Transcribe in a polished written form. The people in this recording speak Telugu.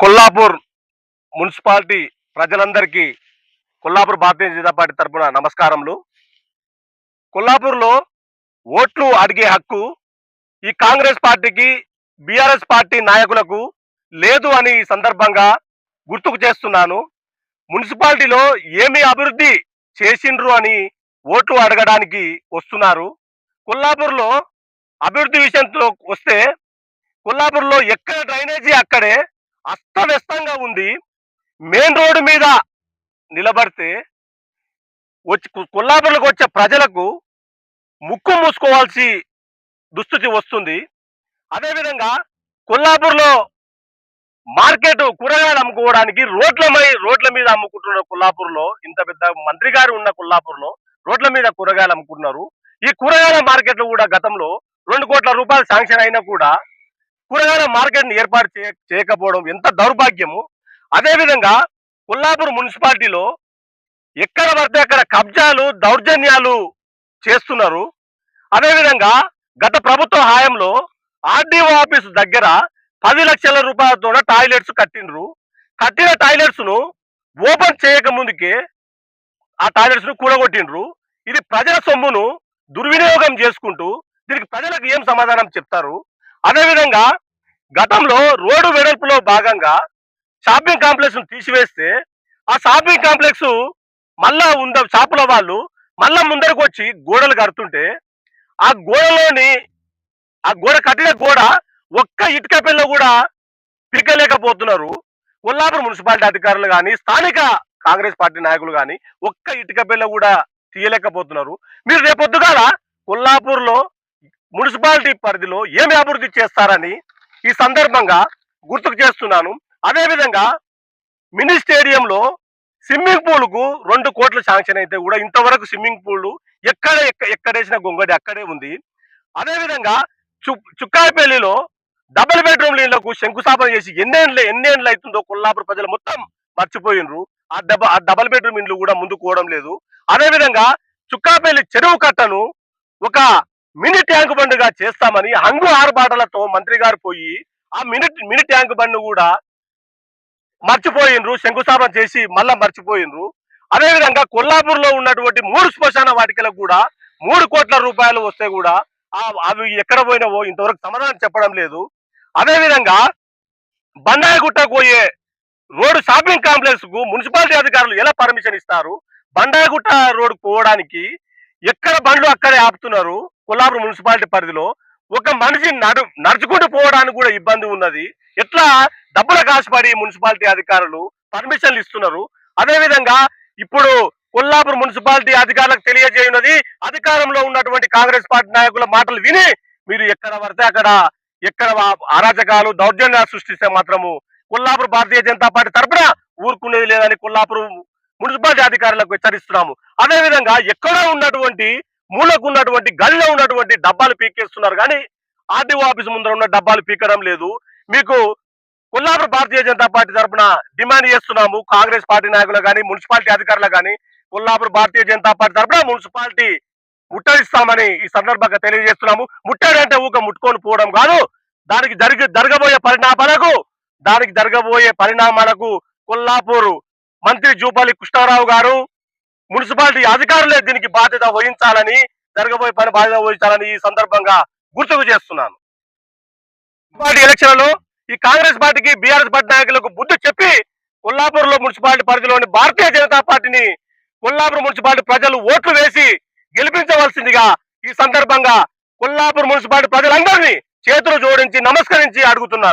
కొల్లాపూర్ మున్సిపాలిటీ ప్రజలందరికీ కొల్లాపూర్ భారతీయ జనతా పార్టీ తరఫున నమస్కారములు. కొల్లాపూర్లో ఓట్లు అడిగే హక్కు ఈ కాంగ్రెస్ పార్టీకి బీఆర్ఎస్ పార్టీ నాయకులకు లేదు అని ఈ సందర్భంగా గుర్తుకు చేస్తున్నాను. మున్సిపాలిటీలో ఏమి అభివృద్ధి చేసిండ్రు అని ఓట్లు అడగడానికి వస్తున్నారు. కొల్లాపూర్లో అభివృద్ధి విషయంలో వస్తే కొల్లాపూర్లో ఎక్కడ డ్రైనేజీ అక్కడే అస్తవ్యస్తంగా ఉంది. మెయిన్ రోడ్డు మీద నిలబడితే కొల్లాపూర్లోకి వచ్చే ప్రజలకు ముక్కు మూసుకోవాల్సి దుస్థితి వస్తుంది. అదేవిధంగా కొల్లాపూర్లో మార్కెట్ కూరగాయలు అమ్ముకోవడానికి రోడ్ల మీద అమ్ముకుంటున్నారు. కొల్లాపూర్లో ఇంత పెద్ద మంత్రి గారు ఉన్న కొల్లాపూర్లో రోడ్ల మీద కూరగాయలు అమ్ముకుంటున్నారు. ఈ కూరగాయల మార్కెట్లు కూడా గతంలో 2 కోట్ల రూపాయలు శాంక్షన్ అయినా కూడా కూరగాయల మార్కెట్ ని ఏర్పాటు చేయకపోవడం ఎంత దౌర్భాగ్యము. అదేవిధంగా కొల్లాపూర్ మున్సిపాలిటీలో ఎక్కడ పడితే అక్కడ కబ్జాలు దౌర్జన్యాలు చేస్తున్నారు. అదేవిధంగా గత ప్రభుత్వ హయాంలో ఆర్డీఓ ఆఫీస్ దగ్గర 10 లక్షల రూపాయలతో టాయిలెట్స్ కట్టిండ్రు. కట్టిన టాయిలెట్స్ ను ఓపెన్ చేయక ముందుకే ఆ టాయిలెట్స్ ను కూడగొట్టిండ్రు. ఇది ప్రజల సొమ్మును దుర్వినియోగం చేసుకుంటూ దీనికి ప్రజలకు ఏం సమాధానం చెప్తారు? అదేవిధంగా గతంలో రోడ్డు వెడల్పులో భాగంగా షాపింగ్ కాంప్లెక్స్ ను తీసివేస్తే ఆ షాపింగ్ కాంప్లెక్స్ మళ్ళా షాపుల వాళ్ళు మళ్ళా ముందరకు వచ్చి గోడలు కడుతుంటే ఆ గోడ కట్టిన గోడ ఒక్క ఇటుక పిల్ల కూడా పిక్కలేకపోతున్నారు. కొల్లాపూర్ మున్సిపాలిటీ అధికారులు కానీ స్థానిక కాంగ్రెస్ పార్టీ నాయకులు కానీ ఒక్క ఇటుక పిల్ల కూడా తీయలేకపోతున్నారు. మీరు రేపొద్దుగాల కొల్లాపూర్లో మున్సిపాలిటీ పరిధిలో ఏమి అభివృద్ధి చేస్తారని ఈ సందర్భంగా గుర్తుకు చేస్తున్నాను. అదేవిధంగా మినీ స్టేడియంలో స్విమ్మింగ్ పూల్ కు 2 కోట్లు శాంక్షన్ అయితే కూడా ఇంతవరకు స్విమ్మింగ్ పూల్ ఎక్కడేసిన గొంగడి అక్కడే ఉంది. అదేవిధంగా చుక్కాయపల్లిలో డబుల్ బెడ్రూమ్ ఇళ్లకు శంకుస్థాపన చేసి ఎన్నేళ్ళు అవుతుందో కొల్లాపూర్ ప్రజలు మొత్తం మర్చిపోయినరు. ఆ డబుల్ బెడ్రూమ్ ఇండ్లు కూడా ముందుకు పోవడం లేదు. అదేవిధంగా చుక్కాపల్లి చెరువు కట్టను ఒక మినీ ట్యాంక్ బండ్గా చేస్తామని హంగు ఆరుబాటలతో మంత్రి గారు పోయి ఆ మినీ ట్యాంక్ బండ్ కూడా మర్చిపోయినరు. శంకుస్థాపన చేసి మళ్ళా మర్చిపోయినరు. అదేవిధంగా కొల్లాపూర్లో ఉన్నటువంటి 3 శ్మశాన వాటికలకు కూడా 3 కోట్ల రూపాయలు వస్తే కూడా అవి ఎక్కడ పోయినావో ఇంతవరకు సమాధానం చెప్పడం లేదు. అదేవిధంగా బండాయగుట్టకు పోయే రోడ్డు షాపింగ్ కాంప్లెక్స్ కు మున్సిపాలిటీ అధికారులు ఎలా పర్మిషన్ ఇస్తారు? బండాయగుట్ట రోడ్డు పోవడానికి ఎక్కడ బండ్లు అక్కడే ఆపుతున్నారు. కొల్లాపూర్ మున్సిపాలిటీ పరిధిలో ఒక మనిషి నడుచుకుంటూ పోవడానికి కూడా ఇబ్బంది ఉన్నది. ఎట్లా డబ్బుల కాసుపడి మున్సిపాలిటీ అధికారులు పర్మిషన్లు ఇస్తున్నారు? అదేవిధంగా ఇప్పుడు కొల్లాపూర్ మున్సిపాలిటీ అధికారులకు తెలియజేయున్నది, అధికారంలో ఉన్నటువంటి కాంగ్రెస్ పార్టీ నాయకుల మాటలు విని మీరు ఎక్కడ పడితే అక్కడ ఎక్కడ అరాచకాలు దౌర్జన్యాలు సృష్టిస్తే మాత్రము కొల్లాపూర్ భారతీయ జనతా పార్టీ తరఫున ఊరుకునేది లేదని కొల్లాపూర్ మున్సిపాలిటీ అధికారులకు హెచ్చరిస్తున్నాము. అదేవిధంగా ఎక్కడో ఉన్నటువంటి మూలకు ఉన్నటువంటి గల్లీలో ఉన్నటువంటి డబ్బాలు పీకేస్తున్నారు కానీ ఆర్డీఓ ఆఫీస్ ముందర ఉన్న డబ్బాలు పీకడం లేదు. మీకు కొల్లాపూర్ భారతీయ జనతా పార్టీ తరఫున డిమాండ్ చేస్తున్నాము. కాంగ్రెస్ పార్టీ నాయకులు కానీ మున్సిపాలిటీ అధికారులు కానీ కొల్లాపూర్ భారతీయ జనతా పార్టీ తరఫున మున్సిపాలిటీ ముట్టడిస్తామని ఈ సందర్భంగా తెలియజేస్తున్నాము. ముట్టడంటే ఊక ముట్టుకొని పోవడం కాదు, దానికి జరగబోయే పరిణామాలకు కొల్లాపూర్ మంత్రి జూపల్లి కృష్ణారావు గారు మున్సిపాలిటీ అధికారులే దీనికి బాధ్యత వహించాలని జరగబోయే బాధ్యత వహించాలని ఈ సందర్భంగా గుర్తుకు చేస్తున్నాను. మున్సిపాలిటీ ఎలక్షన్లలో ఈ కాంగ్రెస్ పార్టీకి బీఆర్ఎస్ పార్టీ నాయకులకు బుద్ధి చెప్పి కొల్లాపూర్ లో మున్సిపాలిటీ పరిధిలోని భారతీయ జనతా పార్టీని కొల్లాపూర్ మున్సిపాలిటీ ప్రజలు ఓట్లు వేసి గెలిపించవలసిందిగా ఈ సందర్భంగా కొల్లాపూర్ మున్సిపాలిటీ ప్రజలందరినీ చేతులు జోడించి నమస్కరించి అడుగుతున్నాను.